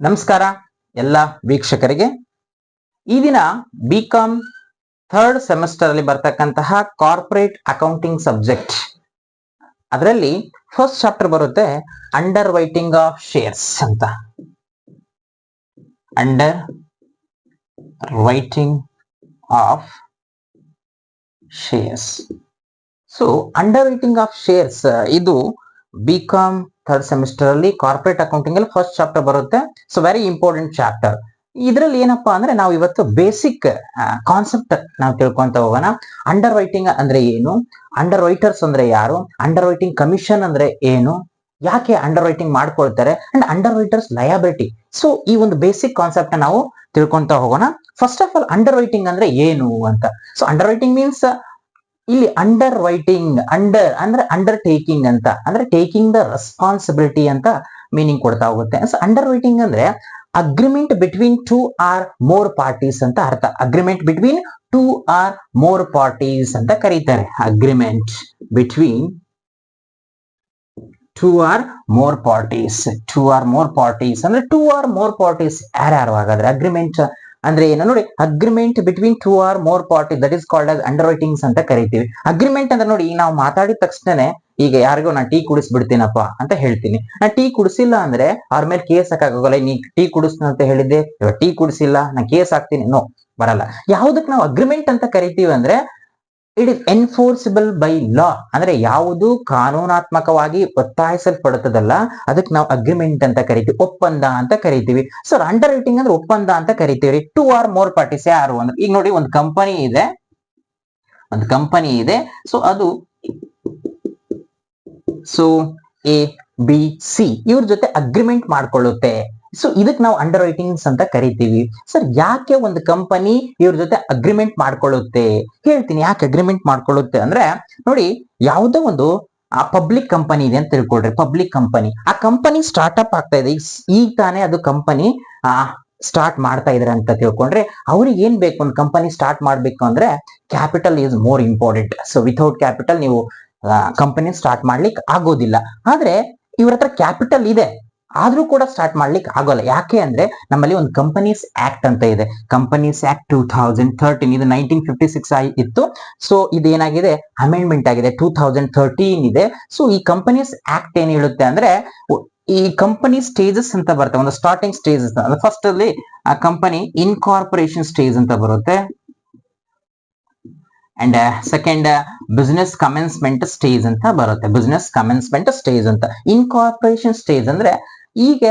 ನಮಸ್ಕಾರ ಎಲ್ಲ ವೀಕ್ಷಕರಿಗೆ. ಈ ದಿನ ಬಿಕಾಂ ಥರ್ಡ್ ಸೆಮಿಸ್ಟರ್ ಅಲ್ಲಿ ಬರ್ತಕ್ಕಂತಹ ಕಾರ್ಪೊರೇಟ್ ಅಕೌಂಟಿಂಗ್ ಸಬ್ಜೆಕ್ಟ್, ಅದರಲ್ಲಿ ಫಸ್ಟ್ ಚಾಪ್ಟರ್ ಬರುತ್ತೆ ಅಂಡರ್ ರೈಟಿಂಗ್ ಆಫ್ ಶೇರ್ಸ್ ಅಂತ. Under writing of shares. So under writing of shares ಇದು ಬಿಕಾಂ ಥರ್ಡ್ ಸೆಮಿಸ್ಟರ್ ಅಲ್ಲಿ ಕಾರ್ಪೊರೇಟ್ ಅಕೌಂಟಿಂಗ್ ಅಲ್ಲಿ ಫಸ್ಟ್ ಚಾಪ್ಟರ್ ಬರುತ್ತೆ. So very important chapter. ಇದರಲ್ಲಿ ಏನಪ್ಪಾ ಅಂದ್ರೆ ನಾವು ಇವತ್ತು ಬೇಸಿಕ್ ಕಾನ್ಸೆಪ್ಟ್ ನಾವು ತಿಳ್ಕೊಂತ ಹೋಗೋಣ. ಅಂಡರ್ ರೈಟಿಂಗ್ ಅಂದ್ರೆ ಏನು, ಅಂಡರ್ ರೈಟರ್ಸ್ ಅಂದ್ರೆ ಯಾರು, ಅಂಡರ್ ರೈಟಿಂಗ್ ಕಮಿಷನ್ ಅಂದ್ರೆ ಏನು, ಯಾಕೆ ಅಂಡರ್ ರೈಟಿಂಗ್ ಮಾಡ್ಕೊಳ್ತಾರೆ, and underwriters liability. So ಈ ಒಂದು ಬೇಸಿಕ್ ಕಾನ್ಸೆಪ್ಟ್ ನಾವು ತಿಳ್ಕೊಂತ ಹೋಗೋಣ. First of all underwriting ಅಂದ್ರೆ ಏನು ಅಂತ. ಸೊ ಅಂಡರ್ ರೈಟಿಂಗ್ ಮೀನ್ಸ್ ಇಲ್ಲಿ ಅಂಡರ್ ರೈಟಿಂಗ್, ಅಂಡರ್ ಅಂದ್ರೆ ಅಂಡರ್ ಟೇಕಿಂಗ್ ಅಂತ, ಅಂದ್ರೆ ಟೇಕಿಂಗ್ ದ ರೆಸ್ಪಾನ್ಸಿಬಿಲಿಟಿ ಅಂತ ಮೀನಿಂಗ್ ಕೊಡ್ತಾ ಹೋಗುತ್ತೆ. ಸೊ ಅಂಡರ್ ರೈಟಿಂಗ್ ಅಂದ್ರೆ agreement between two or more parties ಅಂತ ಅರ್ಥ. Agreement between two or more parties ಅಂತ ಕರೀತಾರೆ. Agreement between two or more parties. Two or more parties ಅಂದ್ರೆ ಟೂ ಆರ್ ಮೋರ್ ಪಾರ್ಟೀಸ್ ಯಾರ್ಯಾರು ಹಾಗಾದ್ರೆ? ಅಗ್ರಿಮೆಂಟ್ ಅಂದ್ರೆ ಏನು ನೋಡಿ, agreement between two or more party, that is called as underwritings ಅಂತ ಕರಿತೀವಿ. ಅಗ್ರಿಮೆಂಟ್ ಅಂದ್ರೆ ನೋಡಿ, ನಾವು ಮಾತಾಡಿದ ತಕ್ಷಣನೇ ಈಗ ಯಾರಿಗೋ ನಾನು ಟೀ ಕುಡಿಸ್ಬಿಡ್ತೀನಪ್ಪ ಅಂತ ಹೇಳ್ತೀನಿ. ನಾನು ಟೀ ಕುಡಿಸಿಲ್ಲ ಅಂದ್ರೆ ಅವ್ರ ಮೇಲೆ ಕೇಸ್ ಹಾಕಾಗಲ್ಲ. ನೀ ಟೀ ಕುಡಿಸ್ನ ಅಂತ ಹೇಳಿದ್ದೆ, ಇವಾಗ ಟೀ ಕುಡಿಸಿಲ್ಲ ನಾನು ಕೇಸ್ ಹಾಕ್ತೀನಿ, ನೋ ಬರಲ್ಲ. ಯಾವುದಕ್ಕೆ ನಾವು ಅಗ್ರಿಮೆಂಟ್ ಅಂತ ಕರಿತೀವಿ ಅಂದ್ರೆ ಇಟ್ ಇಸ್ ಎನ್ಫೋರ್ಸಿಬಲ್ ಬೈ ಲಾ, ಅಂದ್ರೆ ಯಾವುದು ಕಾನೂನಾತ್ಮಕವಾಗಿ ಒತ್ತಾಯಿಸಲ್ಪಡುತ್ತದಲ್ಲ ಅದಕ್ಕೆ ನಾವು ಅಗ್ರಿಮೆಂಟ್ ಅಂತ ಕರಿತೀವಿ, ಒಪ್ಪಂದ ಅಂತ ಕರಿತೀವಿ. ಸೊ ಅಂಡರ್ ರೈಟಿಂಗ್ ಅಂದ್ರೆ ಒಪ್ಪಂದ ಅಂತ ಕರಿತೀವಿ. ಟೂ ಆರ್ ಮೋರ್ ಪಾರ್ಟೀಸ್ ಯಾರು ಅಂದ್ರೆ, ಈಗ ನೋಡಿ ಒಂದು ಕಂಪನಿ ಇದೆ, ಸೊ ಅದು ಎ ಬಿ ಸಿ ಇವ್ರ ಜೊತೆ ಅಗ್ರಿಮೆಂಟ್ ಮಾಡ್ಕೊಳ್ಳುತ್ತೆ. ಸೊ ಇದಕ್ಕೆ ನಾವು ಅಂಡರ್ ರೈಟಿಂಗ್ಸ್ ಅಂತ ಕರಿತೀವಿ. ಸರ್ ಯಾಕೆ ಒಂದು ಕಂಪನಿ ಇವ್ರ ಜೊತೆ ಅಗ್ರಿಮೆಂಟ್ ಮಾಡ್ಕೊಳ್ಳುತ್ತೆ ಹೇಳ್ತೀನಿ. ಯಾಕೆ ಅಗ್ರಿಮೆಂಟ್ ಮಾಡ್ಕೊಳ್ಳುತ್ತೆ ಅಂದ್ರೆ ನೋಡಿ, ಯಾವುದೋ ಒಂದು ಪಬ್ಲಿಕ್ ಕಂಪನಿ ಇದೆ ಅಂತ ತಿಳ್ಕೊಳ್ರಿ. ಪಬ್ಲಿಕ್ ಕಂಪನಿ, ಆ ಕಂಪನಿ ಸ್ಟಾರ್ಟ್ಅಪ್ ಆಗ್ತಾ ಇದೆ, ಈಗ ತಾನೇ ಅದು ಕಂಪನಿ ಸ್ಟಾರ್ಟ್ ಮಾಡ್ತಾ ಇದಾರೆ ಅಂತ ತಿಳ್ಕೊಂಡ್ರೆ ಅವ್ರಿಗೆ ಏನ್ ಬೇಕು? ಒಂದು ಕಂಪನಿ ಸ್ಟಾರ್ಟ್ ಮಾಡ್ಬೇಕು ಅಂದ್ರೆ capital is more important. So without capital ನೀವು ಕಂಪನಿ ಸ್ಟಾರ್ಟ್ ಮಾಡ್ಲಿಕ್ಕೆ ಆಗೋದಿಲ್ಲ. ಆದ್ರೆ ಇವ್ರ ಹತ್ರ ಕ್ಯಾಪಿಟಲ್ ಇದೆ, ಆದ್ರೂ ಕೂಡ ಸ್ಟಾರ್ಟ್ ಮಾಡ್ಲಿಕ್ಕೆ ಆಗೋಲ್ಲ. ಯಾಕೆ ಅಂದ್ರೆ ನಮ್ಮಲ್ಲಿ ಒಂದು ಕಂಪನೀಸ್ ಆಕ್ಟ್ ಅಂತ ಇದೆ. ಕಂಪನೀಸ್ ಆಕ್ಟ್ 2013, ಇದು 1956 ಇತ್ತು. ಸೊ ಇದೇನಾಗಿದೆ, ಅಮೆಂಡ್ಮೆಂಟ್ ಆಗಿದೆ, 2013 ಇದೆ. ಸೊ ಈ ಕಂಪನೀಸ್ ಆಕ್ಟ್ ಏನ್ ಹೇಳುತ್ತೆ ಅಂದ್ರೆ, ಈ ಕಂಪನಿ ಸ್ಟೇಜಸ್ ಅಂತ ಬರುತ್ತೆ. ಒಂದು ಸ್ಟಾರ್ಟಿಂಗ್ ಸ್ಟೇಜಸ್, ಫಸ್ಟ್ ಅಲ್ಲಿ ಆ ಕಂಪನಿ ಇನ್ಕಾರ್ಪೊರೇಷನ್ ಸ್ಟೇಜ್ ಅಂತ ಬರುತ್ತೆ, and second business commencement stage ಅಂತ ಬರುತ್ತೆ. ಬಿಸ್ನೆಸ್ ಕಮೆನ್ಸ್ಮೆಂಟ್ ಸ್ಟೇಜ್ ಅಂತ. ಇನ್ಕಾರ್ಪೊರೇಷನ್ ಸ್ಟೇಜ್ ಅಂದ್ರೆ ಈಗ